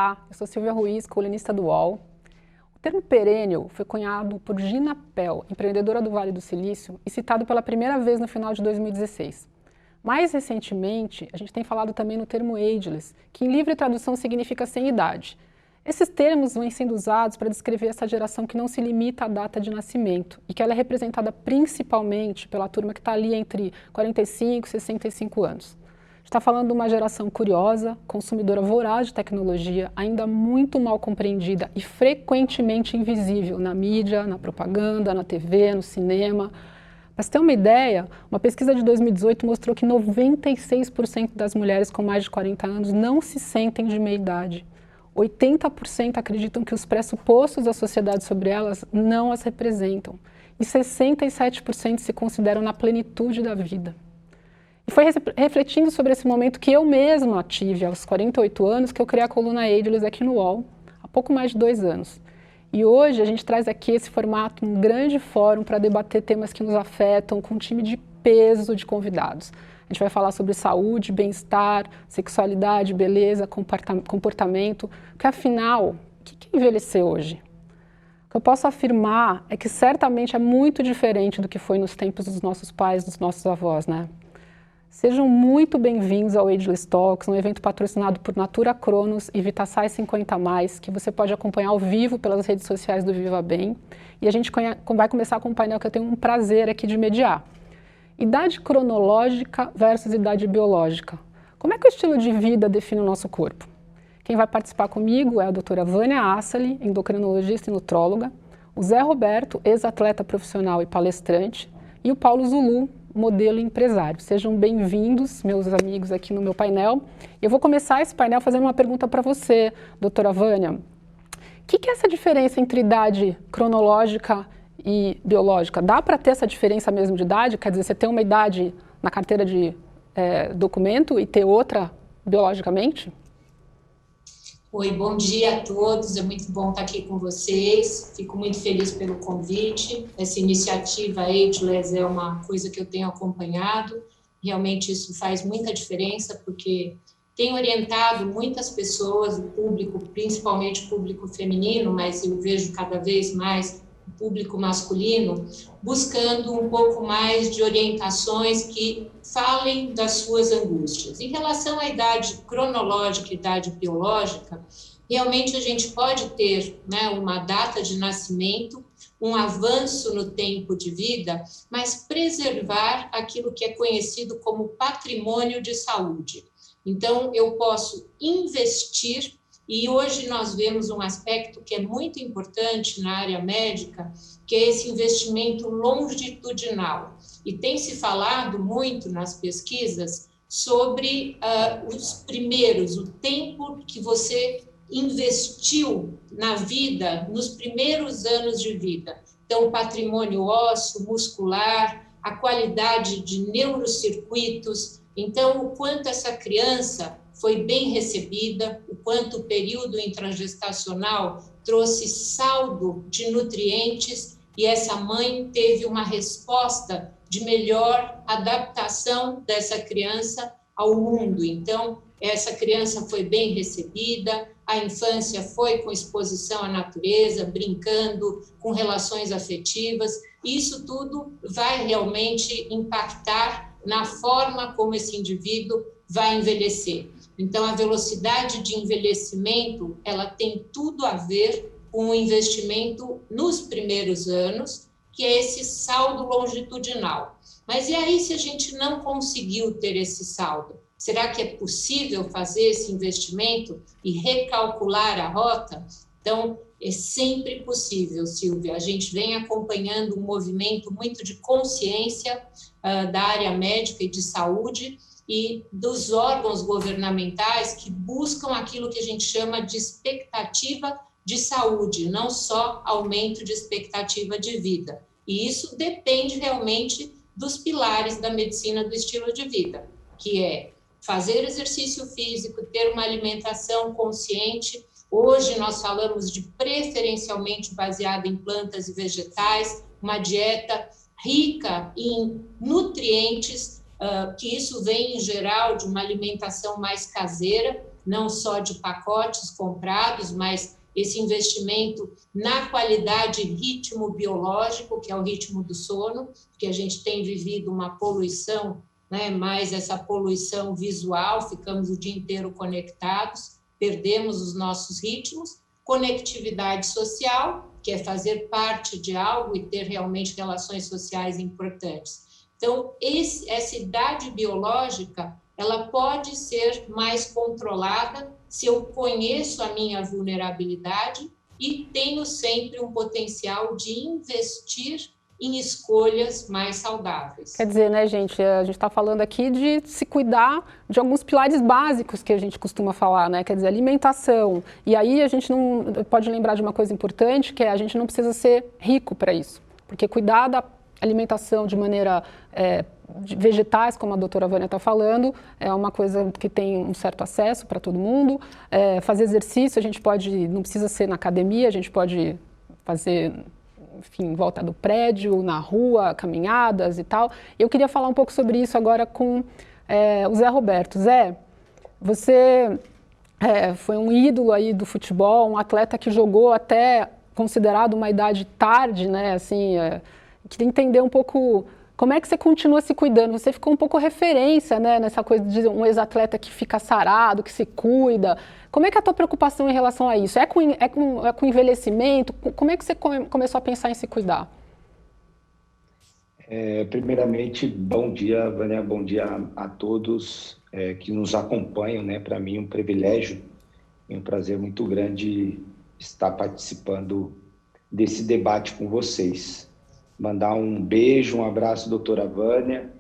Olá, eu sou Silvia Ruiz, colunista do UOL. O termo perennial foi cunhado por Gina Pell, empreendedora do Vale do Silício, e citado pela primeira vez no final de 2016. Mais recentemente, a gente tem falado também no termo ageless, que em livre tradução significa sem idade. Esses termos vêm sendo usados para descrever essa geração que não se limita à data de nascimento e que ela é representada principalmente pela turma que está ali entre 45 e 65 anos. Está falando de uma geração curiosa, consumidora voraz de tecnologia, ainda muito mal compreendida e frequentemente invisível na mídia, na propaganda, na TV, no cinema. Para você ter uma ideia, uma pesquisa de 2018 mostrou que 96% das mulheres com mais de 40 anos não se sentem de meia idade. 80% acreditam que os pressupostos da sociedade sobre elas não as representam. E 67% se consideram na plenitude da vida. E foi refletindo sobre esse momento que eu mesma tive aos 48 anos que eu criei a coluna Ageless aqui no UOL, há pouco mais de 2 anos. E hoje a gente traz aqui esse formato, um grande fórum para debater temas que nos afetam, com um time de peso de convidados. A gente vai falar sobre saúde, bem-estar, sexualidade, beleza, comportamento, porque afinal, o que é envelhecer hoje? O que eu posso afirmar é que certamente é muito diferente do que foi nos tempos dos nossos pais, dos nossos avós, né? Sejam muito bem-vindos ao Ageless Talks, um evento patrocinado por Natura Cronos e Vitaçai 50+, que você pode acompanhar ao vivo pelas redes sociais do Viva Bem. E a gente vai começar com um painel que eu tenho um prazer aqui de mediar. Idade cronológica versus idade biológica. Como é que o estilo de vida define o nosso corpo? Quem vai participar comigo é a doutora Vânia Assali, endocrinologista e nutróloga, o Zé Roberto, ex-atleta profissional e palestrante, e o Paulo Zulu, modelo e empresário. Sejam bem-vindos, meus amigos, aqui no meu painel. Eu vou começar esse painel fazendo uma pergunta para você, doutora Vânia. O que é essa diferença entre idade cronológica e biológica? Dá para ter essa diferença mesmo de idade? Quer dizer, você tem uma idade na carteira de documento e ter outra biologicamente? Oi, bom dia a todos, é muito bom estar aqui com vocês, fico muito feliz pelo convite. Essa iniciativa Ageless é uma coisa que eu tenho acompanhado, realmente isso faz muita diferença, porque tem orientado muitas pessoas, o público, principalmente o público feminino, mas eu vejo cada vez mais o público masculino, buscando um pouco mais de orientações que falem das suas angústias. Em relação à idade cronológica e idade biológica, realmente a gente pode ter, né, uma data de nascimento, um avanço no tempo de vida, mas preservar aquilo que é conhecido como patrimônio de saúde. Então, eu posso investir, e hoje nós vemos um aspecto que é muito importante na área médica, que é esse investimento longitudinal. E tem se falado muito nas pesquisas sobre o tempo que você investiu na vida, nos primeiros anos de vida. Então, o patrimônio ósseo, muscular, a qualidade de neurocircuitos. Então, o quanto essa criança foi bem recebida, o quanto o período intragestacional trouxe saldo de nutrientes e essa mãe teve uma resposta de melhor adaptação dessa criança ao mundo. Então, essa criança foi bem recebida, a infância foi com exposição à natureza, brincando, com relações afetivas. Isso tudo vai realmente impactar na forma como esse indivíduo vai envelhecer. Então, a velocidade de envelhecimento, ela tem tudo a ver com o investimento nos primeiros anos, que é esse saldo longitudinal. Mas e aí se a gente não conseguiu ter esse saldo? Será que é possível fazer esse investimento e recalcular a rota? Então, é sempre possível, Silvia. A gente vem acompanhando um movimento muito de consciência da área médica e de saúde, e dos órgãos governamentais que buscam aquilo que a gente chama de expectativa de saúde, não só aumento de expectativa de vida. E isso depende realmente dos pilares da medicina do estilo de vida, que é fazer exercício físico, ter uma alimentação consciente. Hoje nós falamos de preferencialmente baseada em plantas e vegetais, uma dieta rica em nutrientes, que isso vem, em geral, de uma alimentação mais caseira, não só de pacotes comprados, mas esse investimento na qualidade e ritmo biológico, que é o ritmo do sono, que a gente tem vivido uma poluição, né, mais essa poluição visual, ficamos o dia inteiro conectados, perdemos os nossos ritmos, conectividade social, que é fazer parte de algo e ter realmente relações sociais importantes. Então, essa idade biológica, ela pode ser mais controlada se eu conheço a minha vulnerabilidade e tenho sempre um potencial de investir em escolhas mais saudáveis. Quer dizer, né, gente, a gente está falando aqui de se cuidar de alguns pilares básicos que a gente costuma falar, né? Quer dizer, alimentação. E aí a gente não pode lembrar de uma coisa importante, que é a gente não precisa ser rico para isso. Porque cuidar da alimentação de maneira de vegetais, como a doutora Vânia está falando, é uma coisa que tem um certo acesso para todo mundo. Fazer exercício, a gente pode, não precisa ser na academia, a gente pode fazer, enfim, em volta do prédio, na rua, caminhadas e tal. Eu queria falar um pouco sobre isso agora com o Zé Roberto. Zé, você foi um ídolo aí do futebol, um atleta que jogou até considerado uma idade tarde, né? Assim, queria entender um pouco como é que você continua se cuidando. Você ficou um pouco referência, né, nessa coisa de um ex-atleta que fica sarado, que se cuida. Como é que é a tua preocupação em relação a isso? É com envelhecimento? Como é que você começou a pensar em se cuidar? Primeiramente, bom dia, Vânia, bom dia a todos que nos acompanham, né? Para mim, um privilégio e um prazer muito grande estar participando desse debate com vocês. Mandar um beijo, um abraço, doutora Vânia,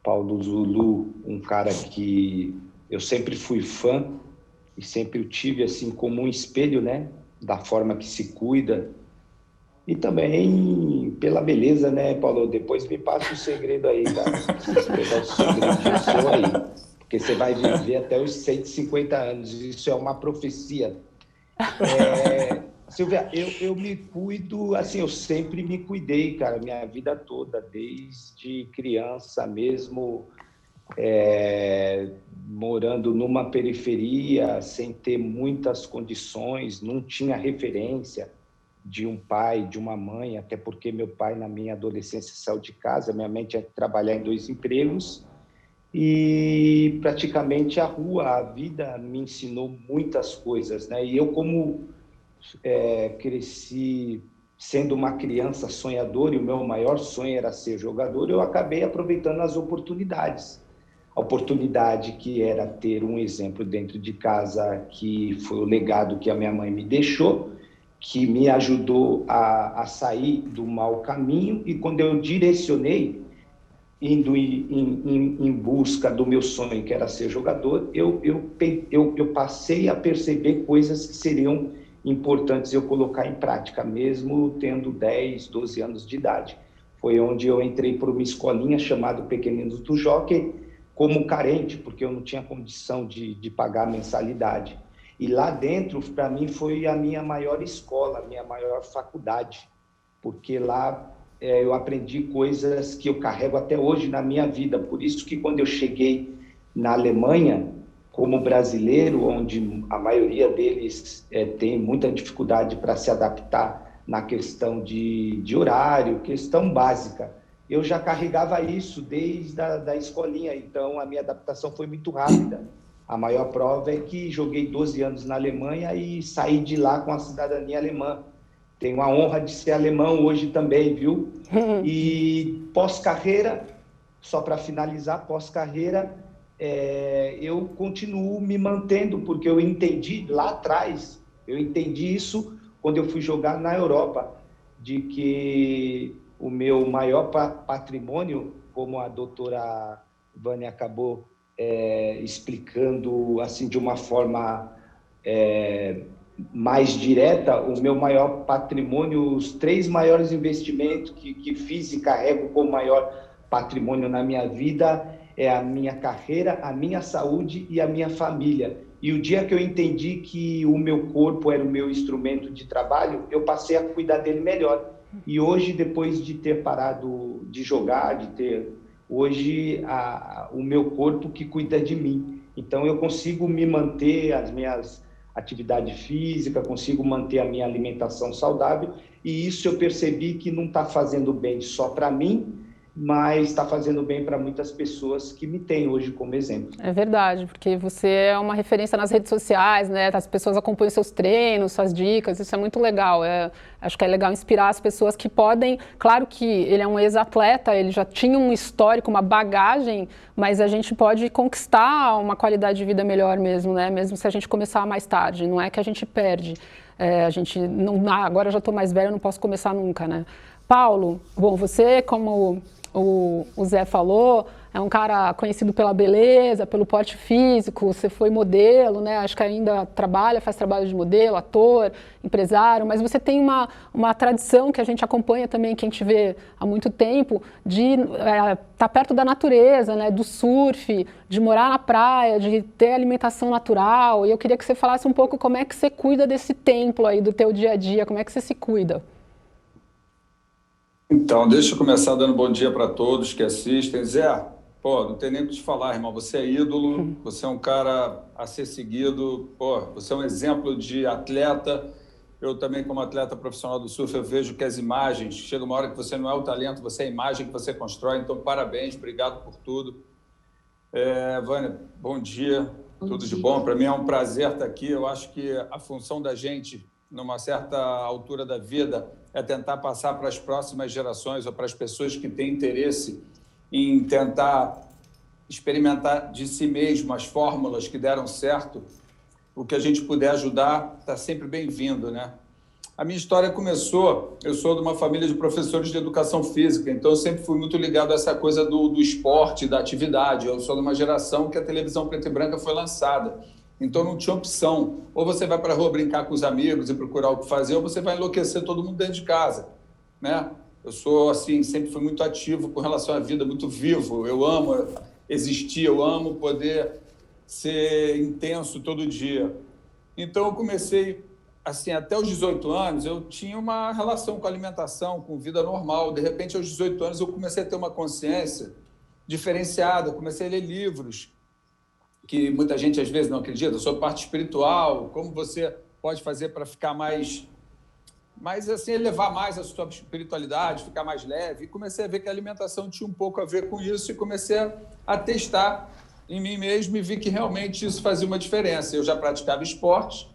Paulo Zulu, um cara que eu sempre fui fã e sempre o tive assim como um espelho, né? Da forma que se cuida. E também pela beleza, né, Paulo? Depois me passa o segredo aí, cara. Se pegar o segredinho seu aí. Porque você vai viver até os 150 anos. Isso é uma profecia. Silvia, eu me cuido, assim, eu sempre me cuidei, cara, minha vida toda, desde criança mesmo, morando numa periferia, sem ter muitas condições, não tinha referência de um pai, de uma mãe, até porque meu pai, na minha adolescência, saiu de casa, minha mãe tinha que trabalhar em 2 empregos, e praticamente a rua, a vida me ensinou muitas coisas, né? E eu, como cresci sendo uma criança sonhadora e o meu maior sonho era ser jogador, eu acabei aproveitando as oportunidades. A oportunidade que era ter um exemplo dentro de casa, que foi o legado que a minha mãe me deixou, que me ajudou a sair do mau caminho, e quando eu direcionei, indo em busca do meu sonho, que era ser jogador, eu passei a perceber coisas que seriam importantes eu colocar em prática, mesmo tendo 10, 12 anos de idade. Foi onde eu entrei por uma escolinha chamada Pequeninos do Jockey, como carente, porque eu não tinha condição de pagar a mensalidade. E lá dentro, para mim, foi a minha maior escola, a minha maior faculdade, porque lá eu aprendi coisas que eu carrego até hoje na minha vida. Por isso que quando eu cheguei na Alemanha, como brasileiro, onde a maioria deles tem muita dificuldade para se adaptar na questão de horário, questão básica, eu já carregava isso desde a escolinha, então a minha adaptação foi muito rápida. A maior prova é que joguei 12 anos na Alemanha e saí de lá com a cidadania alemã. Tenho a honra de ser alemão hoje também, viu? E pós-carreira, só para finalizar, pós-carreira, eu continuo me mantendo, porque eu entendi lá atrás, eu entendi isso quando eu fui jogar na Europa, de que o meu maior patrimônio, como a doutora Vânia acabou explicando assim de uma forma mais direta, o meu maior patrimônio, os 3 maiores investimentos que fiz e carrego como maior patrimônio na minha vida é a minha carreira, a minha saúde e a minha família. E o dia que eu entendi que o meu corpo era o meu instrumento de trabalho, eu passei a cuidar dele melhor. E hoje, depois de ter parado de jogar, hoje o meu corpo que cuida de mim. Então, eu consigo me manter as minhas atividades físicas, consigo manter a minha alimentação saudável, e isso eu percebi que não está fazendo bem só para mim, mas está fazendo bem para muitas pessoas que me têm hoje como exemplo. É verdade, porque você é uma referência nas redes sociais, né? As pessoas acompanham seus treinos, suas dicas, isso é muito legal. Acho que é legal inspirar as pessoas que podem... Claro que ele é um ex-atleta, ele já tinha um histórico, uma bagagem, mas a gente pode conquistar uma qualidade de vida melhor mesmo, né? Mesmo se a gente começar mais tarde, não é que a gente perde. A gente não, agora eu já estou mais velho, eu não posso começar nunca, né? Paulo, bom, você como o Zé falou, é um cara conhecido pela beleza, pelo porte físico, você foi modelo, né? Acho que ainda faz trabalho de modelo, ator, empresário, mas você tem uma tradição que a gente acompanha também, que a gente vê há muito tempo, de estar perto da natureza, né? Do surf, de morar na praia, de ter alimentação natural. E eu queria que você falasse um pouco como é que você cuida desse templo aí do teu dia a dia, como é que você se cuida? Então, deixa eu começar dando bom dia para todos que assistem. Zé, pô, não tem nem o que te falar, irmão. Você é ídolo, você é um cara a ser seguido, pô, você é um exemplo de atleta. Eu também, como atleta profissional do surf, eu vejo que as imagens, chega uma hora que você não é o talento, você é a imagem que você constrói. Então, parabéns, obrigado por tudo. Vânia, bom dia, tudo de bom. Para mim é um prazer estar aqui. Eu acho que a função da gente, numa certa altura da vida, é tentar passar para as próximas gerações ou para as pessoas que têm interesse em tentar experimentar de si mesmo as fórmulas que deram certo. O que a gente puder ajudar está sempre bem-vindo, né? A minha história começou, eu sou de uma família de professores de educação física, então eu sempre fui muito ligado a essa coisa do esporte, da atividade. Eu sou de uma geração que a televisão preta e branca foi lançada. Então não tinha opção. Ou você vai para a rua brincar com os amigos e procurar o que fazer, ou você vai enlouquecer todo mundo dentro de casa, né? Eu sou, assim, sempre fui muito ativo com relação à vida, muito vivo. Eu amo existir, eu amo poder ser intenso todo dia. Então eu comecei, assim, até os 18 anos, eu tinha uma relação com alimentação, com vida normal. De repente, aos 18 anos, eu comecei a ter uma consciência diferenciada. Eu comecei a ler livros que muita gente às vezes não acredita, sobre parte espiritual, como você pode fazer para ficar mais assim, elevar mais a sua espiritualidade, ficar mais leve. E comecei a ver que a alimentação tinha um pouco a ver com isso e comecei a testar em mim mesmo e vi que realmente isso fazia uma diferença. Eu já praticava esporte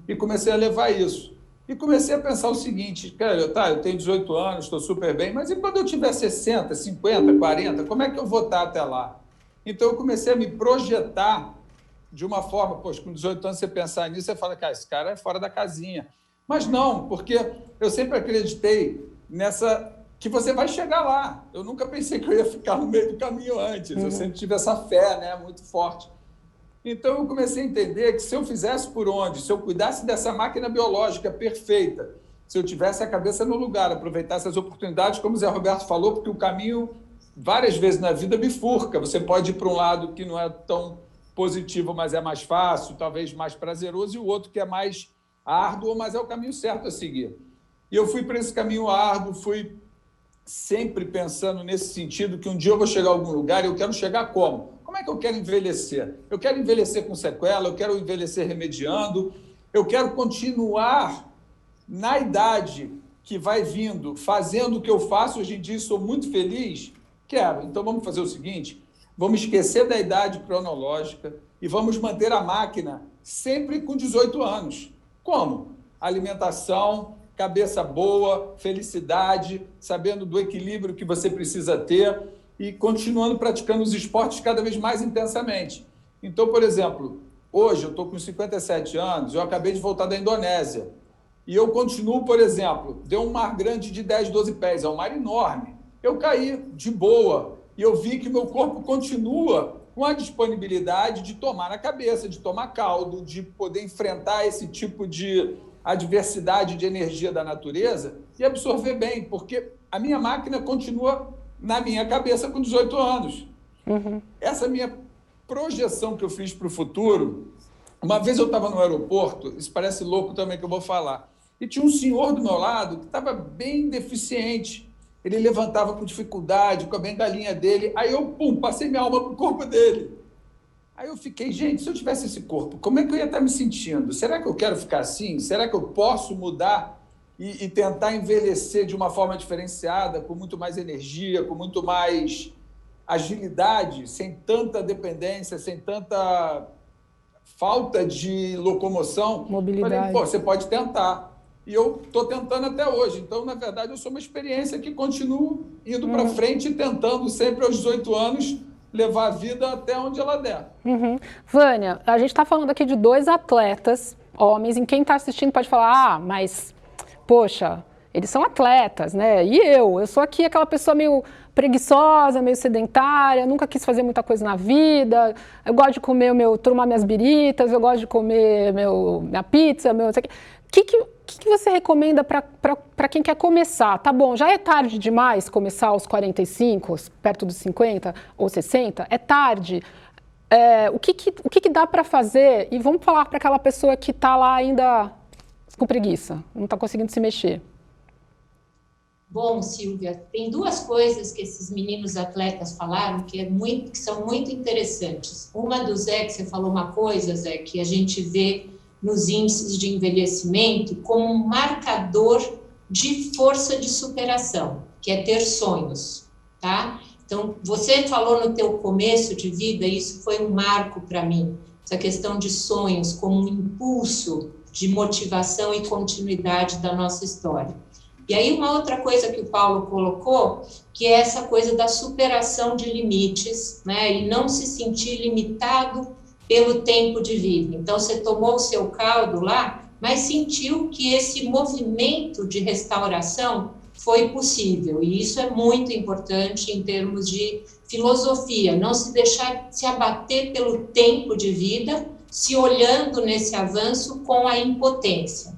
e comecei a levar isso. E comecei a pensar o seguinte, cara, eu tenho 18 anos, estou super bem, mas e quando eu tiver 60, 50, 40, como é que eu vou estar até lá? Então, eu comecei a me projetar de uma forma... Poxa, com 18 anos, você pensar nisso, você fala, cara, esse cara é fora da casinha. Mas não, porque eu sempre acreditei que você vai chegar lá. Eu nunca pensei que eu ia ficar no meio do caminho antes. Eu sempre tive essa fé, né, muito forte. Então, eu comecei a entender que se eu fizesse por onde, se eu cuidasse dessa máquina biológica perfeita, se eu tivesse a cabeça no lugar, aproveitasse as oportunidades, como o Zé Roberto falou, porque o caminho... várias vezes na vida bifurca, você pode ir para um lado que não é tão positivo, mas é mais fácil, talvez mais prazeroso, e o outro que é mais árduo, mas é o caminho certo a seguir. E eu fui para esse caminho árduo, fui sempre pensando nesse sentido, que um dia eu vou chegar a algum lugar e eu quero chegar como? Como é que eu quero envelhecer? Eu quero envelhecer com sequela, eu quero envelhecer remediando, eu quero continuar na idade que vai vindo, fazendo o que eu faço hoje em dia, sou muito feliz. Quero. Então, vamos fazer o seguinte, vamos esquecer da idade cronológica e vamos manter a máquina sempre com 18 anos. Como? Alimentação, cabeça boa, felicidade, sabendo do equilíbrio que você precisa ter e continuando praticando os esportes cada vez mais intensamente. Então, por exemplo, hoje eu estou com 57 anos, eu acabei de voltar da Indonésia e eu continuo, por exemplo, deu um mar grande de 10, 12 pés, é um mar enorme. Eu caí de boa e eu vi que meu corpo continua com a disponibilidade de tomar na cabeça, de tomar caldo, de poder enfrentar esse tipo de adversidade de energia da natureza e absorver bem, porque a minha máquina continua na minha cabeça com 18 anos. Essa minha projeção que eu fiz para o futuro, uma vez eu estava no aeroporto, isso parece louco também que eu vou falar, e tinha um senhor do meu lado que estava bem deficiente. Ele levantava com dificuldade, com a bengalinha dele. Aí eu, passei minha alma para o corpo dele. Aí eu fiquei, gente, se eu tivesse esse corpo, como é que eu ia estar me sentindo? Será que eu quero ficar assim? Será que eu posso mudar e tentar envelhecer de uma forma diferenciada, com muito mais energia, com muito mais agilidade, sem tanta dependência, sem tanta falta de locomoção? Mobilidade. Falei, pô, você pode tentar. E eu estou tentando até hoje. Então, na verdade, eu sou uma experiência que continuo indo para frente e tentando sempre aos 18 anos levar a vida até onde ela der. Vânia, a gente está falando aqui de 2 atletas, homens, e quem está assistindo pode falar, mas, poxa, eles são atletas, né? E eu sou aqui aquela pessoa meio preguiçosa, meio sedentária, nunca quis fazer muita coisa na vida, eu gosto de comer tomar minhas biritas, eu gosto de comer minha pizza, O que você recomenda para quem quer começar? Tá bom, já é tarde demais começar aos 45, perto dos 50 ou 60? É tarde. O que dá para fazer? E vamos falar para aquela pessoa que está lá ainda com preguiça, não está conseguindo se mexer. Bom, Silvia, tem 2 coisas que esses meninos atletas falaram que são muito interessantes. Uma do Zé, que você falou uma coisa, Zé, que a gente vê nos índices de envelhecimento como um marcador de força de superação, que é ter sonhos, tá? Então, você falou no teu começo de vida, isso foi um marco para mim, essa questão de sonhos como um impulso de motivação e continuidade da nossa história. E aí uma outra coisa que o Paulo colocou, que é essa coisa da superação de limites, né? E não se sentir limitado pelo tempo de vida. Então, você tomou o seu caldo lá, mas sentiu que esse movimento de restauração foi possível. E isso é muito importante em termos de filosofia, não se deixar se abater pelo tempo de vida, se olhando nesse avanço com a impotência.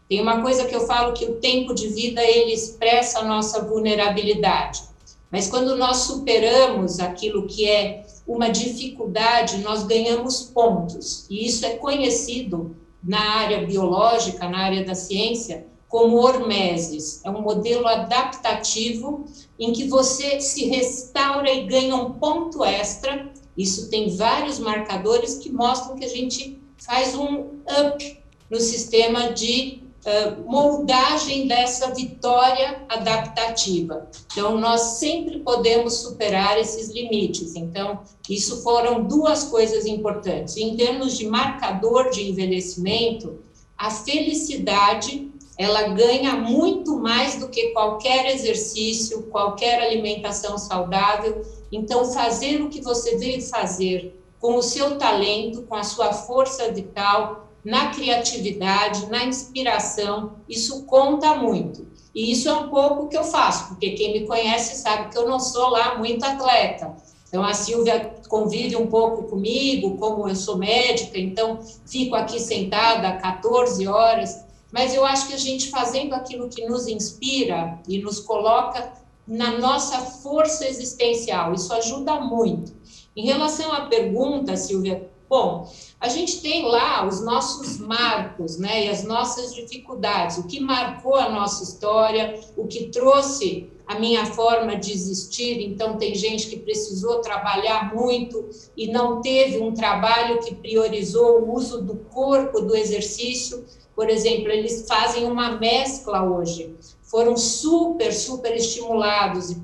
Tem uma coisa que eu falo, que o tempo de vida, ele expressa a nossa vulnerabilidade. Mas quando nós superamos aquilo que é uma dificuldade, nós ganhamos pontos. E isso é conhecido na área biológica, na área da ciência, como hormeses. É um modelo adaptativo em que você se restaura e ganha um ponto extra. Isso tem vários marcadores que mostram que a gente faz um up no sistema de moldagem dessa vitória adaptativa. Então, nós sempre podemos superar esses limites. Então, isso foram 2 coisas importantes. Em termos de marcador de envelhecimento, a felicidade, ela ganha muito mais do que qualquer exercício, qualquer alimentação saudável. Então, fazer o que você veio fazer com o seu talento, com a sua força vital, na criatividade, na inspiração, isso conta muito. E isso é um pouco o que eu faço, porque quem me conhece sabe que eu não sou lá muito atleta. Então, a Silvia convive um pouco comigo, como eu sou médica, então fico aqui sentada 14 horas, mas eu acho que a gente fazendo aquilo que nos inspira e nos coloca na nossa força existencial, isso ajuda muito. Em relação à pergunta, Silvia, bom, a gente tem lá os nossos marcos, né, e as nossas dificuldades, o que marcou a nossa história, o que trouxe a minha forma de existir. Então, tem gente que precisou trabalhar muito e não teve um trabalho que priorizou o uso do corpo, do exercício. Por exemplo, eles fazem uma mescla hoje, foram super estimulados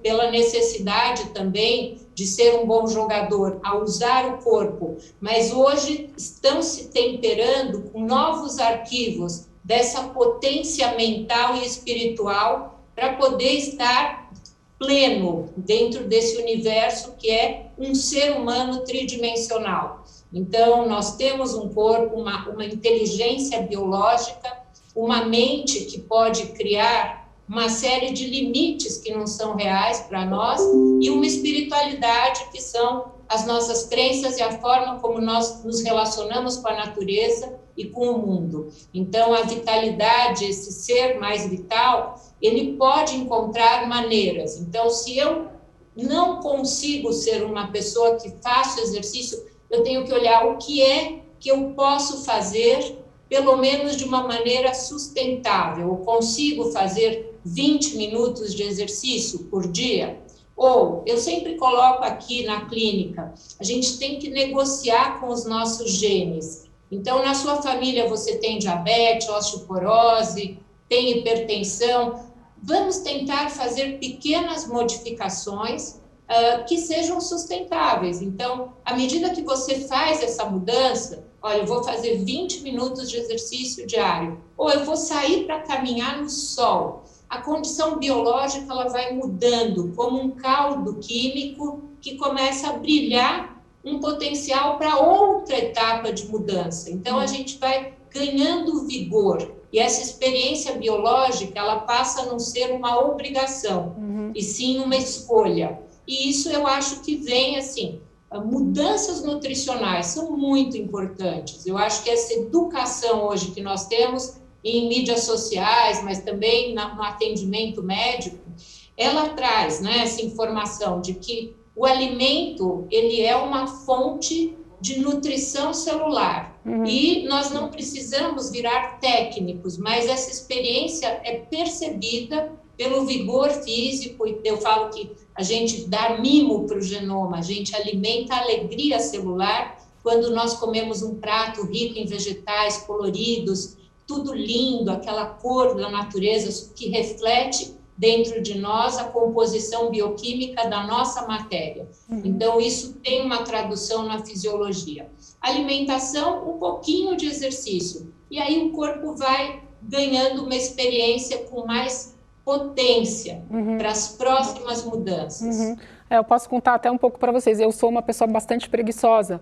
pela necessidade também de ser um bom jogador, a usar o corpo, mas hoje estão se temperando com novos arquivos dessa potência mental e espiritual para poder estar pleno dentro desse universo que é um ser humano tridimensional. Então, nós temos um corpo, uma inteligência biológica, uma mente que pode criar uma série de limites que não são reais para nós e uma espiritualidade que são as nossas crenças e a forma como nós nos relacionamos com a natureza e com o mundo. Então, a vitalidade, esse ser mais vital, ele pode encontrar maneiras. Então, se eu não consigo ser uma pessoa que faço exercício, eu tenho que olhar o que é que eu posso fazer, pelo menos de uma maneira sustentável. Eu consigo fazer 20 minutos de exercício por dia? Ou, eu sempre coloco aqui na clínica, a gente tem que negociar com os nossos genes. Então, na sua família você tem diabetes, osteoporose, tem hipertensão. Vamos tentar fazer pequenas modificações que sejam sustentáveis. Então, à medida que você faz essa mudança, olha, eu vou fazer 20 minutos de exercício diário, ou eu vou sair para caminhar no sol. A condição biológica ela vai mudando como um caldo químico que começa a brilhar um potencial para outra etapa de mudança. Então, a gente vai ganhando vigor. E essa experiência biológica, ela passa a não ser uma obrigação, e sim uma escolha. E isso eu acho que vem, assim, mudanças nutricionais são muito importantes. Eu acho que essa educação hoje que nós temos em mídias sociais, mas também no atendimento médico, ela traz, né, essa informação de que o alimento, ele é uma fonte de nutrição celular. E nós não precisamos virar técnicos, mas essa experiência é percebida pelo vigor físico, e eu falo que a gente dá mimo para o genoma, a gente alimenta a alegria celular quando nós comemos um prato rico em vegetais coloridos, tudo lindo, aquela cor da natureza que reflete dentro de nós a composição bioquímica da nossa matéria. Então, isso tem uma tradução na fisiologia. Alimentação, um pouquinho de exercício. E aí o corpo vai ganhando uma experiência com mais potência para as próximas mudanças. Eu posso contar até um pouco para vocês. Eu sou uma pessoa bastante preguiçosa.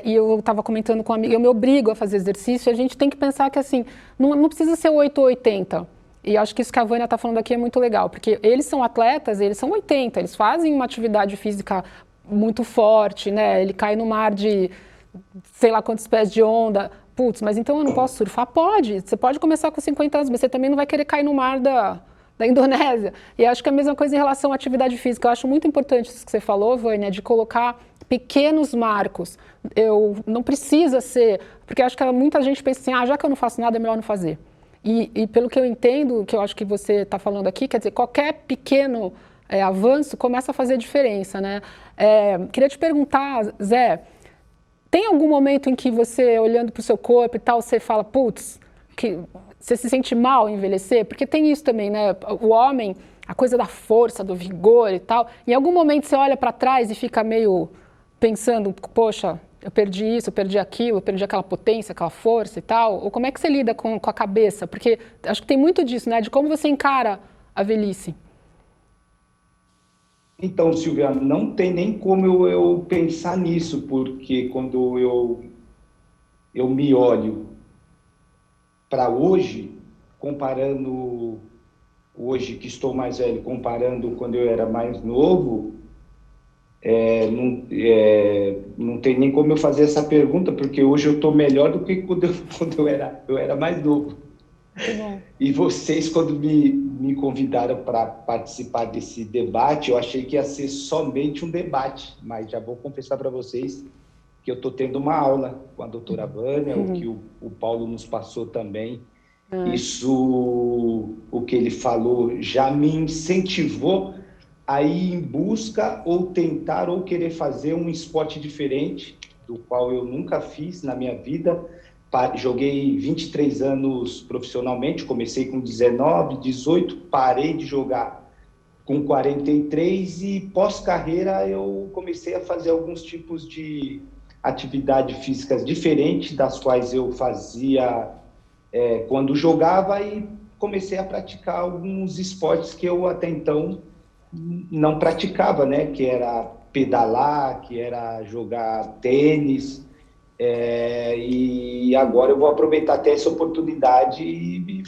E eu estava comentando com uma amiga, eu me obrigo a fazer exercício, e a gente tem que pensar que assim, não precisa ser 8 ou 80. E acho que isso que a Vânia está falando aqui é muito legal, porque eles são atletas, eles são 80, eles fazem uma atividade física muito forte, né? Ele cai no mar de sei lá quantos pés de onda. Putz, mas então eu não posso surfar? Pode, você pode começar com 50 anos, mas você também não vai querer cair no mar da Indonésia. E acho que é a mesma coisa em relação à atividade física. Eu acho muito importante isso que você falou, Vânia, de colocar pequenos marcos. Eu não precisa ser, porque acho que muita gente pensa assim, já que eu não faço nada, é melhor não fazer. E pelo que eu entendo, que eu acho que você está falando aqui, quer dizer, qualquer pequeno avanço começa a fazer diferença, né? Queria te perguntar, Zé, tem algum momento em que você, olhando para o seu corpo e tal, você fala, putz, que você se sente mal em envelhecer? Porque tem isso também, né? O homem, a coisa da força, do vigor e tal, em algum momento você olha para trás e fica meio pensando, poxa, eu perdi isso, eu perdi aquilo, eu perdi aquela potência, aquela força e tal? Ou como é que você lida com a cabeça? Porque acho que tem muito disso, né? De como você encara a velhice. Então, Silvia, não tem nem como eu pensar nisso, porque quando eu me olho para hoje, comparando hoje que estou mais velho, comparando quando eu era mais novo, não tem nem como eu fazer essa pergunta, porque hoje eu estou melhor do que quando eu era mais novo. E vocês, quando me convidaram para participar desse debate, eu achei que ia ser somente um debate, mas já vou confessar para vocês que eu estou tendo uma aula com a doutora Vânia, o que o Paulo nos passou também. Isso, o que ele falou, já me incentivou a ir em busca ou tentar ou querer fazer um esporte diferente, do qual eu nunca fiz na minha vida. Joguei 23 anos profissionalmente, comecei com 19, 18, parei de jogar com 43 e pós-carreira eu comecei a fazer alguns tipos de atividades físicas diferentes das quais eu fazia quando jogava, e comecei a praticar alguns esportes que eu até então não praticava, né? Que era pedalar, que era jogar tênis. E agora eu vou aproveitar até essa oportunidade e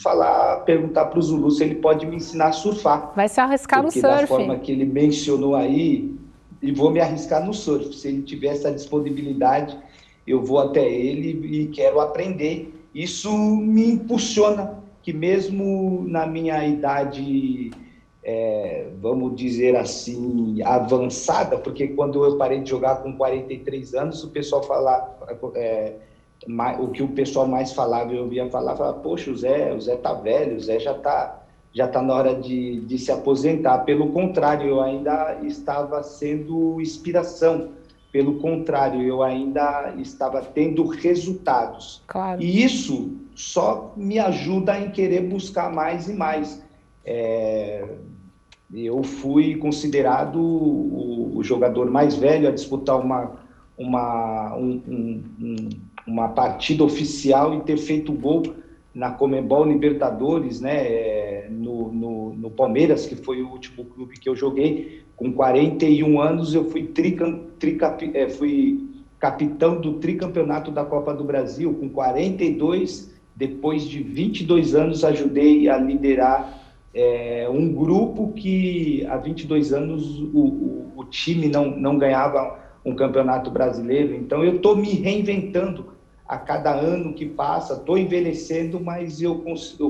perguntar para o Zulu se ele pode me ensinar a surfar. Vai se arriscar no surf. Da forma que ele mencionou aí, e vou me arriscar no surf. Se ele tiver essa disponibilidade, eu vou até ele e quero aprender. Isso me impulsiona, que mesmo na minha idade, vamos dizer assim, avançada, porque quando eu parei de jogar com 43 anos, o pessoal o que o pessoal mais falava, eu ouvia falar, poxa, o Zé tá velho, o Zé já tá já está na hora de se aposentar. Pelo contrário, eu ainda estava sendo inspiração. Pelo contrário, eu ainda estava tendo resultados. Claro. E isso só me ajuda em querer buscar mais e mais. Eu fui considerado o jogador mais velho a disputar uma partida oficial e ter feito gol na Conmebol Libertadores, né, no Palmeiras, que foi o último clube que eu joguei. Com 41 anos, eu fui capitão do tricampeonato da Copa do Brasil. Com 42, depois de 22 anos, ajudei a liderar um grupo que há 22 anos o time não ganhava um campeonato brasileiro. Então, eu estou me reinventando a cada ano que passa, estou envelhecendo, mas eu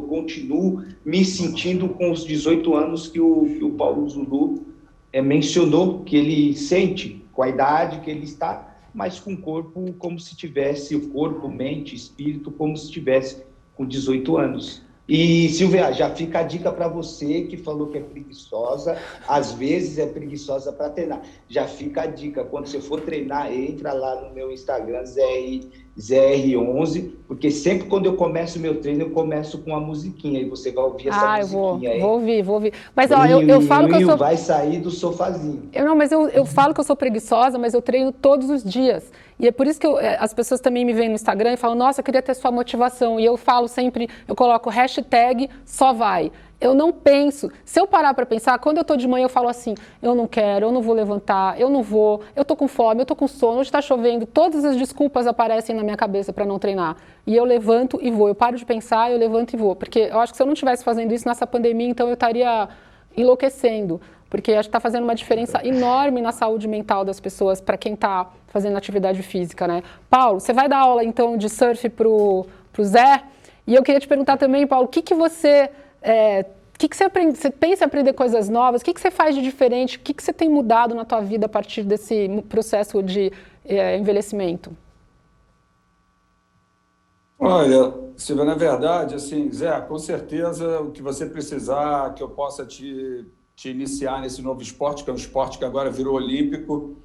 continuo me sentindo com os 18 anos que o Paulo Zulu mencionou, que ele sente com a idade que ele está, mas com o corpo como se tivesse, o corpo, mente, espírito, como se tivesse com 18 anos. E, Silvia, já fica a dica para você que falou que é preguiçosa, às vezes é preguiçosa para treinar. Já fica a dica, quando você for treinar, entra lá no meu Instagram, ZR11, porque sempre quando eu começo o meu treino, eu começo com uma musiquinha, e você vai ouvir essa musiquinha aí. Vou ouvir. Mas ó, eu falo que eu sou... vai sair do sofazinho. Eu falo que eu sou preguiçosa, mas eu treino todos os dias. E é por isso que as pessoas também me veem no Instagram e falam, nossa, eu queria ter sua motivação. E eu falo sempre, eu coloco hashtag só vai. Eu não penso. Se eu parar para pensar, quando eu estou de manhã, eu falo assim, eu não quero, eu não vou levantar, eu não vou, eu estou com fome, eu estou com sono, hoje está chovendo. Todas as desculpas aparecem na minha cabeça para não treinar. E eu levanto e vou. Eu paro de pensar, eu levanto e vou. Porque eu acho que se eu não estivesse fazendo isso nessa pandemia, então eu estaria enlouquecendo. Porque acho que está fazendo uma diferença enorme na saúde mental das pessoas, para quem está fazendo atividade física, né? Paulo, você vai dar aula, então, de surf pro Zé? E eu queria te perguntar também, Paulo, o que você aprende? Você pensa em aprender coisas novas? O que você faz de diferente? O que você tem mudado na tua vida a partir desse processo de envelhecimento? Olha, Silvia, na verdade, assim, Zé, com certeza o que você precisar, que eu possa te iniciar nesse novo esporte, que é um esporte que agora virou olímpico,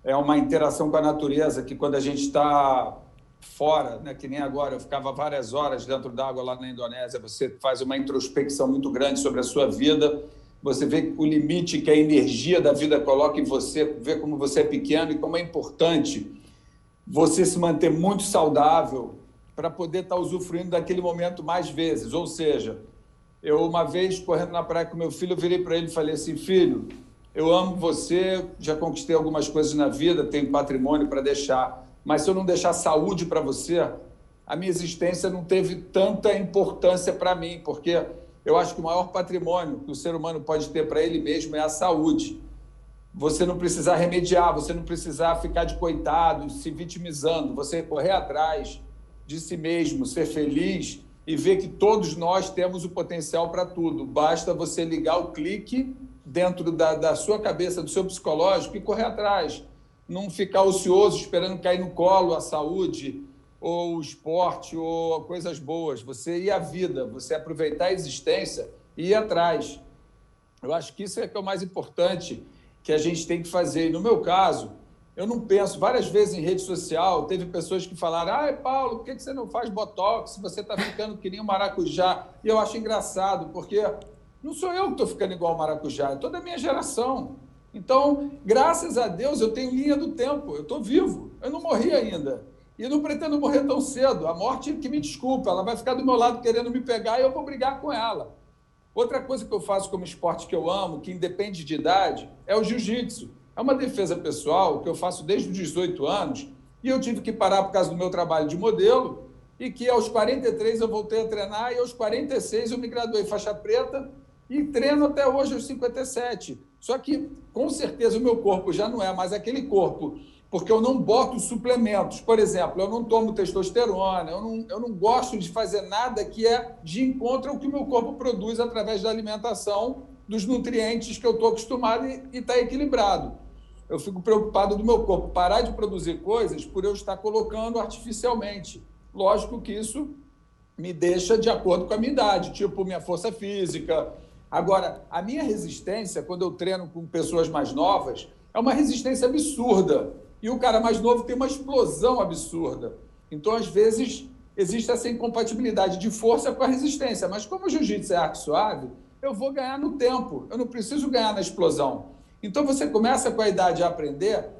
é uma interação com a natureza, que quando a gente está fora, né, que nem agora, eu ficava várias horas dentro d'água lá na Indonésia, você faz uma introspecção muito grande sobre a sua vida, você vê o limite que a energia da vida coloca em você, vê como você é pequeno e como é importante você se manter muito saudável para poder estar usufruindo daquele momento mais vezes. Ou seja, eu uma vez, correndo na praia com meu filho, eu virei para ele e falei assim, filho, eu amo você, já conquistei algumas coisas na vida, tenho patrimônio para deixar, mas se eu não deixar saúde para você, a minha existência não teve tanta importância para mim, porque eu acho que o maior patrimônio que o ser humano pode ter para ele mesmo é a saúde. Você não precisar remediar, você não precisar ficar de coitado, se vitimizando, você correr atrás de si mesmo, ser feliz e ver que todos nós temos o potencial para tudo. Basta você ligar o clique dentro da sua cabeça, do seu psicológico e correr atrás. Não ficar ocioso esperando cair no colo a saúde ou o esporte ou coisas boas. Você ir à vida, você aproveitar a existência e ir atrás. Eu acho que isso é que é o mais importante que a gente tem que fazer. E no meu caso, eu não penso, várias vezes em rede social, teve pessoas que falaram, Paulo, por que você não faz botox se você está ficando que nem um maracujá? E eu acho engraçado, porque não sou eu que estou ficando igual ao maracujá, é toda a minha geração. Então, graças a Deus, eu tenho linha do tempo, eu estou vivo, eu não morri ainda. E não pretendo morrer tão cedo. A morte, que me desculpa, ela vai ficar do meu lado querendo me pegar e eu vou brigar com ela. Outra coisa que eu faço como esporte que eu amo, que independe de idade, é o jiu-jitsu. É uma defesa pessoal que eu faço desde os 18 anos e eu tive que parar por causa do meu trabalho de modelo e que aos 43 eu voltei a treinar e aos 46 eu me graduei faixa preta e treino até hoje aos 57. Só que, com certeza, o meu corpo já não é mais aquele corpo, porque eu não boto suplementos. Por exemplo, eu não tomo testosterona, eu não gosto de fazer nada que é de encontro ao que o meu corpo produz através da alimentação, dos nutrientes que eu estou acostumado e está equilibrado. Eu fico preocupado do meu corpo parar de produzir coisas por eu estar colocando artificialmente. Lógico que isso me deixa de acordo com a minha idade, tipo minha força física, Agora, a minha resistência, quando eu treino com pessoas mais novas, é uma resistência absurda. E o cara mais novo tem uma explosão absurda. Então, às vezes, existe essa incompatibilidade de força com a resistência. Mas como o jiu-jitsu é arte suave, eu vou ganhar no tempo. Eu não preciso ganhar na explosão. Então, você começa com a idade a aprender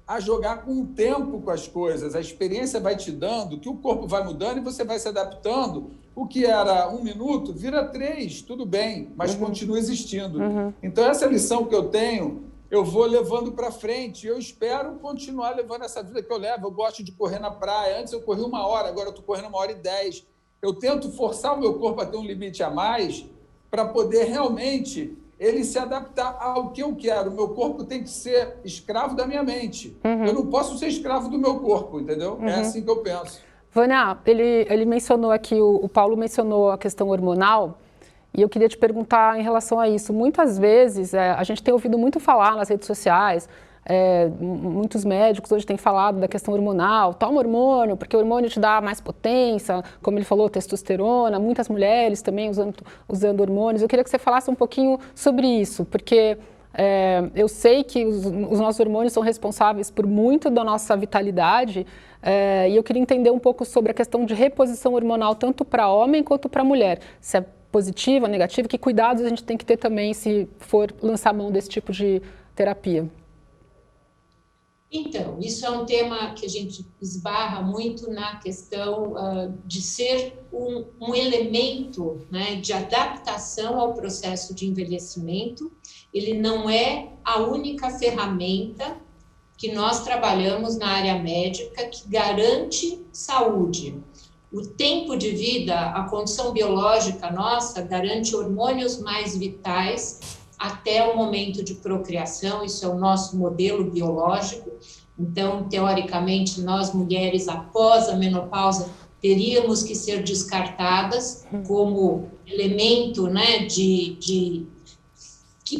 a jogar com o tempo com as coisas. A experiência vai te dando, que o corpo vai mudando e você vai se adaptando. O que era 1 minuto vira 3, tudo bem, mas continua existindo. Então, essa lição que eu tenho, eu vou levando para frente. Eu espero continuar levando essa vida que eu levo. Eu gosto de correr na praia. Antes eu corria 1 hora, agora eu estou correndo 1h10. Eu tento forçar o meu corpo a ter um limite a mais para poder realmente ele se adaptar ao que eu quero. O meu corpo tem que ser escravo da minha mente. Eu não posso ser escravo do meu corpo, entendeu? É assim que eu penso. Vânia, ele mencionou aqui, o Paulo mencionou a questão hormonal, e eu queria te perguntar em relação a isso. Muitas vezes, a gente tem ouvido muito falar nas redes sociais, muitos médicos hoje têm falado da questão hormonal, toma hormônio, porque o hormônio te dá mais potência, como ele falou, testosterona, muitas mulheres também usando hormônios. Eu queria que você falasse um pouquinho sobre isso, porque eu sei que os nossos hormônios são responsáveis por muito da nossa vitalidade, e eu queria entender um pouco sobre a questão de reposição hormonal, tanto para homem quanto para mulher. Se é positiva, negativa, que cuidados a gente tem que ter também se for lançar mão desse tipo de terapia? Então, isso é um tema que a gente esbarra muito na questão de ser um elemento, né, de adaptação ao processo de envelhecimento. Ele não é a única ferramenta que nós trabalhamos na área médica que garante saúde. O tempo de vida, a condição biológica nossa, garante hormônios mais vitais até o momento de procriação. Isso é o nosso modelo biológico. Então, teoricamente, nós mulheres, após a menopausa, teríamos que ser descartadas como elemento, né, que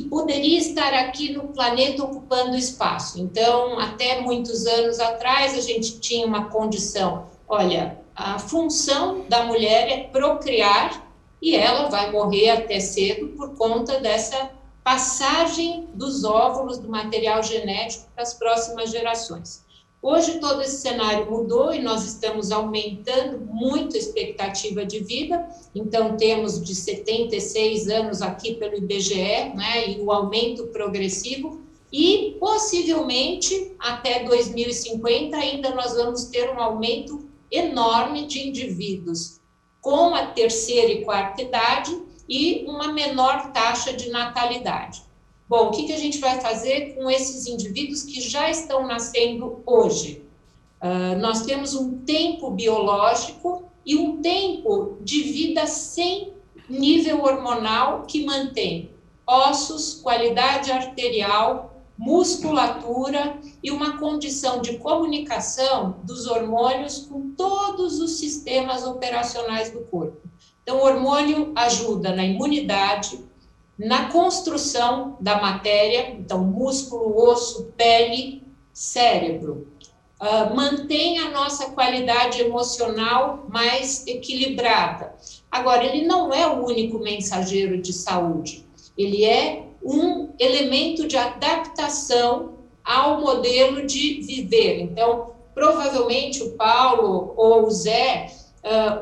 poderia estar aqui no planeta ocupando espaço. Então, até muitos anos atrás, a gente tinha uma condição, olha, a função da mulher é procriar e ela vai morrer até cedo por conta dessa passagem dos óvulos, do material genético para as próximas gerações. Hoje todo esse cenário mudou e nós estamos aumentando muito a expectativa de vida, então temos de 76 anos aqui pelo IBGE, né, e o aumento progressivo, e possivelmente até 2050 ainda nós vamos ter um aumento enorme de indivíduos com a terceira e quarta idade e uma menor taxa de natalidade. Bom, o que a gente vai fazer com esses indivíduos que já estão nascendo hoje? Nós temos um tempo biológico e um tempo de vida sem nível hormonal que mantém ossos, qualidade arterial, musculatura e uma condição de comunicação dos hormônios com todos os sistemas operacionais do corpo. Então, o hormônio ajuda na imunidade, na construção da matéria, então músculo, osso, pele, cérebro. Mantém a nossa qualidade emocional mais equilibrada. Agora, ele não é o único mensageiro de saúde, ele é um elemento de adaptação ao modelo de viver. Então, provavelmente o Paulo ou o Zé,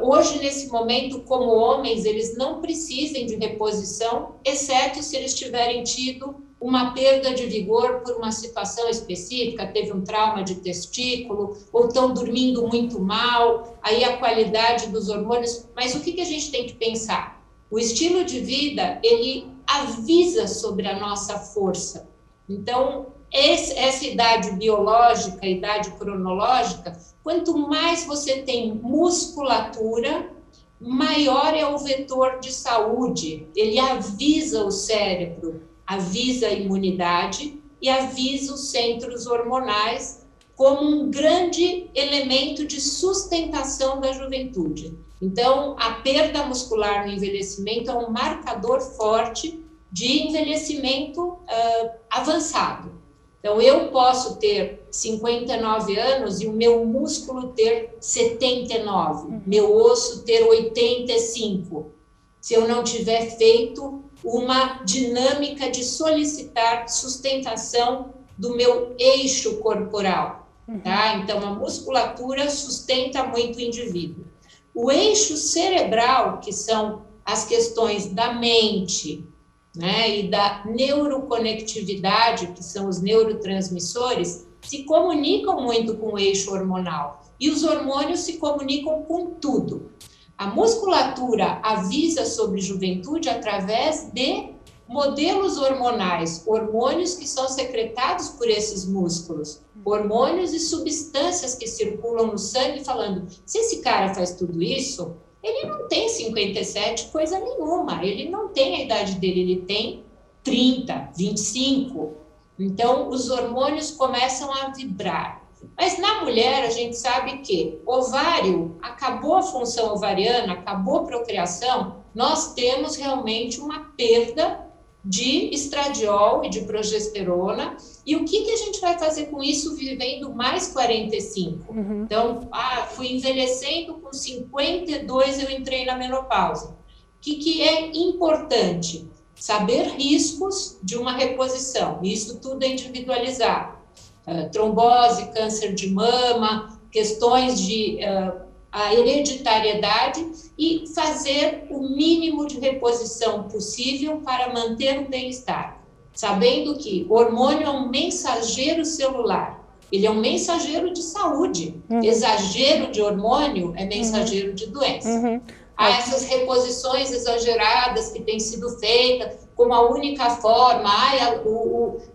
hoje, nesse momento, como homens, eles não precisem de reposição, exceto se eles tiverem tido uma perda de vigor por uma situação específica, teve um trauma de testículo, ou estão dormindo muito mal, aí a qualidade dos hormônios. Mas o que a gente tem que pensar? O estilo de vida, ele avisa sobre a nossa força. Então, essa idade biológica, idade cronológica, quanto mais você tem musculatura, maior é o vetor de saúde. Ele avisa o cérebro, avisa a imunidade e avisa os centros hormonais como um grande elemento de sustentação da juventude. Então, a perda muscular no envelhecimento é um marcador forte de envelhecimento avançado. Então, eu posso ter 59 anos e o meu músculo ter 79, meu osso ter 85. se eu não tiver feito uma dinâmica de solicitar sustentação do meu eixo corporal, tá? Então, a musculatura sustenta muito o indivíduo. O eixo cerebral, que são as questões da mente, né, e da neuroconectividade, que são os neurotransmissores, se comunicam muito com o eixo hormonal. E os hormônios se comunicam com tudo. A musculatura avisa sobre juventude através de modelos hormonais, hormônios que são secretados por esses músculos, hormônios e substâncias que circulam no sangue falando, se esse cara faz tudo isso, ele não tem 57 coisa nenhuma, ele não tem a idade dele, ele tem 30, 25. Então, os hormônios começam a vibrar. Mas na mulher, a gente sabe que ovário, acabou a função ovariana, acabou a procriação, nós temos realmente uma perda de estradiol e de progesterona. E o que a gente vai fazer com isso vivendo mais 45? Então, fui envelhecendo, com 52 eu entrei na menopausa. O que é importante? Saber riscos de uma reposição. Isso tudo é individualizado. Trombose, câncer de mama, questões de a hereditariedade e fazer o mínimo de reposição possível para manter o bem-estar. Sabendo que o hormônio é um mensageiro celular, ele é um mensageiro de saúde. Exagero de hormônio é mensageiro de doença. Há essas reposições exageradas que têm sido feitas como a única forma,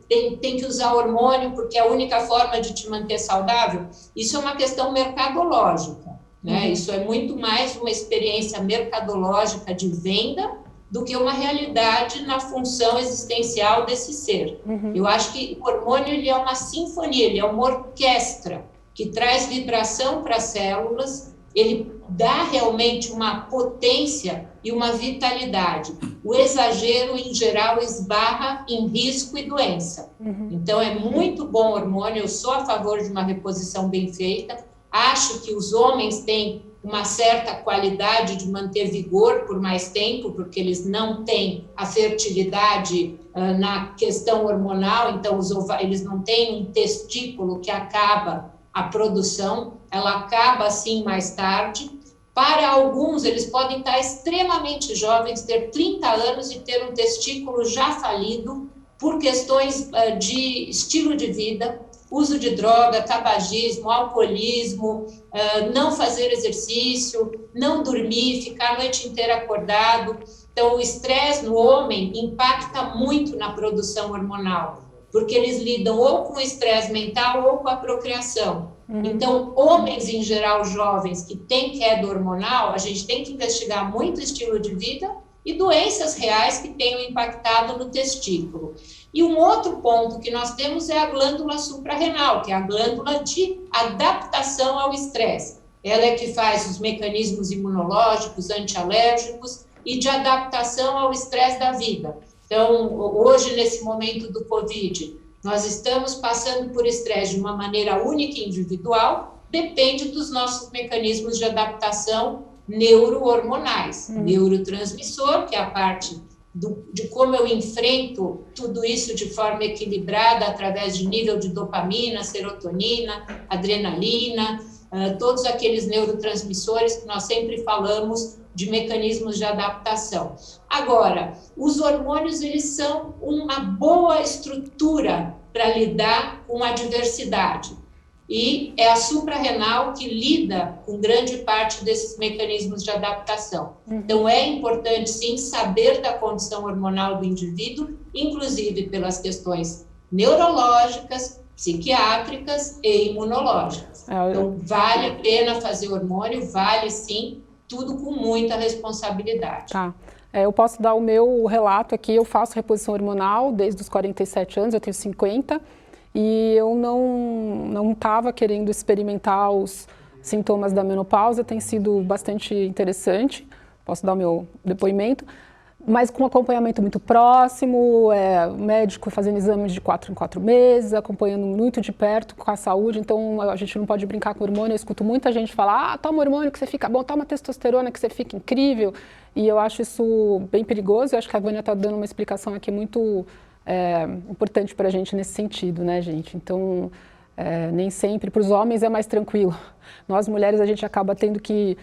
tem que usar hormônio porque é a única forma de te manter saudável. Isso é uma questão mercadológica, né? Isso é muito mais uma experiência mercadológica de venda do que uma realidade na função existencial desse ser. Eu acho que o hormônio ele é uma sinfonia, ele é uma orquestra que traz vibração para as células, ele dá realmente uma potência e uma vitalidade. O exagero, em geral, esbarra em risco e doença. Então, é muito bom o hormônio, eu sou a favor de uma reposição bem feita, acho que os homens têm uma certa qualidade de manter vigor por mais tempo, porque eles não têm a fertilidade na questão hormonal, então eles não têm um testículo que acaba a produção, ela acaba assim mais tarde. Para alguns, eles podem estar extremamente jovens, ter 30 anos e ter um testículo já falido por questões de estilo de vida, uso de droga, tabagismo, alcoolismo, não fazer exercício, não dormir, ficar a noite inteira acordado. Então, o estresse no homem impacta muito na produção hormonal, porque eles lidam ou com o estresse mental ou com a procriação. Então, homens em geral jovens que têm queda hormonal, a gente tem que investigar muito o estilo de vida e doenças reais que tenham impactado no testículo. E um outro ponto que nós temos é a glândula suprarrenal, que é a glândula de adaptação ao estresse. Ela é que faz os mecanismos imunológicos, antialérgicos e de adaptação ao estresse da vida. Então, hoje, nesse momento do Covid, nós estamos passando por estresse de uma maneira única e individual, depende dos nossos mecanismos de adaptação neurohormonais. Neurotransmissor, que é a parte de como eu enfrento tudo isso de forma equilibrada através de nível de dopamina, serotonina, adrenalina, todos aqueles neurotransmissores que nós sempre falamos de mecanismos de adaptação. Agora, os hormônios, eles são uma boa estrutura para lidar com a diversidade. E é a suprarrenal que lida com grande parte desses mecanismos de adaptação. Então, é importante, sim, saber da condição hormonal do indivíduo, inclusive pelas questões neurológicas, psiquiátricas e imunológicas. Então, vale a pena fazer hormônio, vale sim, tudo com muita responsabilidade. Tá. Eu posso dar o meu relato aqui, eu faço reposição hormonal desde os 47 anos, eu tenho 50, e eu não estava querendo experimentar os sintomas da menopausa, tem sido bastante interessante, posso dar o meu depoimento. mas com acompanhamento muito próximo, o médico fazendo exames de 4 em 4 meses, acompanhando muito de perto com a saúde. Então a gente não pode brincar com hormônio. Eu escuto muita gente falar, toma hormônio que você fica bom, toma testosterona que você fica incrível. E eu acho isso bem perigoso. Eu acho que a Vânia está dando uma explicação aqui muito importante para a gente nesse sentido, né, gente? Então, nem sempre, para os homens é mais tranquilo. Nós mulheres, a gente acaba tendo que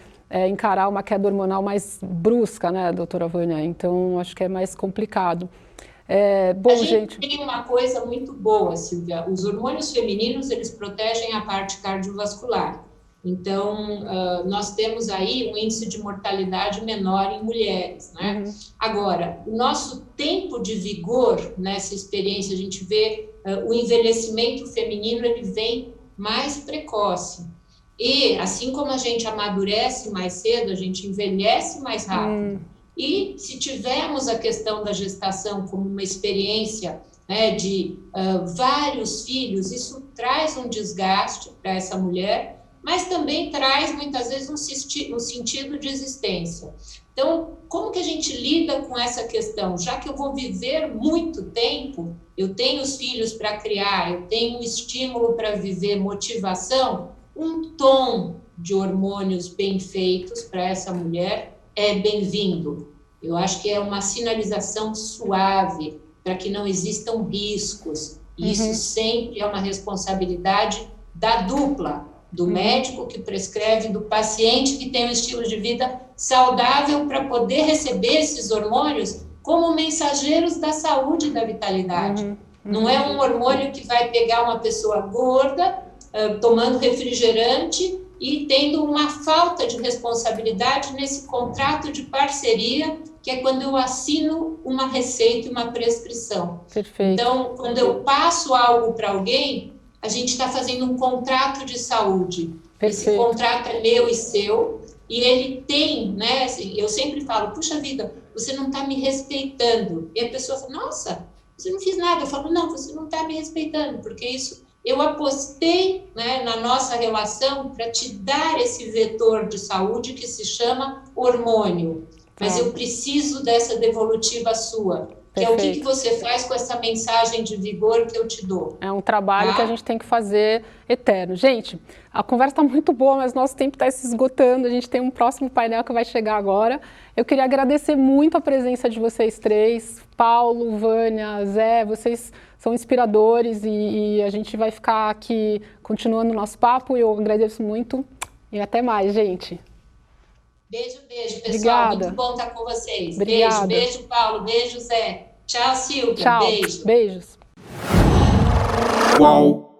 encarar uma queda hormonal mais brusca, né, doutora Vânia? Então, acho que é mais complicado. Bom, a gente tem uma coisa muito boa, Silvia. Os hormônios femininos, eles protegem a parte cardiovascular. Então, nós temos aí um índice de mortalidade menor em mulheres, né? Uhum. Agora, o nosso tempo de vigor nessa experiência, a gente vê o envelhecimento feminino, ele vem mais precoce. E, assim como a gente amadurece mais cedo, a gente envelhece mais rápido. E se tivermos a questão da gestação como uma experiência, né, de vários filhos, isso traz um desgaste para essa mulher, mas também traz, muitas vezes, um sentido de existência. Então, como que a gente lida com essa questão? Já que eu vou viver muito tempo, eu tenho os filhos para criar, eu tenho um estímulo para viver, motivação, um tom de hormônios bem feitos para essa mulher é bem-vindo. Eu acho que é uma sinalização suave para que não existam riscos. Isso sempre é uma responsabilidade da dupla, do médico que prescreve, do paciente que tem um estilo de vida saudável para poder receber esses hormônios como mensageiros da saúde e da vitalidade. Não é um hormônio que vai pegar uma pessoa gorda, tomando refrigerante e tendo uma falta de responsabilidade nesse contrato de parceria, que é quando eu assino uma receita e uma prescrição. Perfeito. Então, quando eu passo algo para alguém, a gente está fazendo um contrato de saúde. Perfeito. Esse contrato é meu e seu, e ele tem, né? Eu sempre falo, puxa vida, você não está me respeitando. E a pessoa fala, nossa, você não fez nada. Eu falo, não, você não está me respeitando, porque isso eu apostei, né, na nossa relação para te dar esse vetor de saúde que se chama hormônio. Mas eu preciso dessa devolutiva sua. Que é o que você faz com essa mensagem de vigor que eu te dou. É um trabalho que a gente tem que fazer eterno. Gente, a conversa está muito boa, mas nosso tempo está se esgotando. A gente tem um próximo painel que vai chegar agora. Eu queria agradecer muito a presença de vocês três. Paulo, Vânia, Zé, vocês são inspiradores e a gente vai ficar aqui continuando o nosso papo. Eu agradeço muito e até mais, gente. Beijo, beijo, pessoal. Obrigada. Muito bom estar com vocês. Obrigada. Beijo, Paulo. Beijo, Zé. Tchau, Silvia. Tchau. Beijo. Beijos. Uau.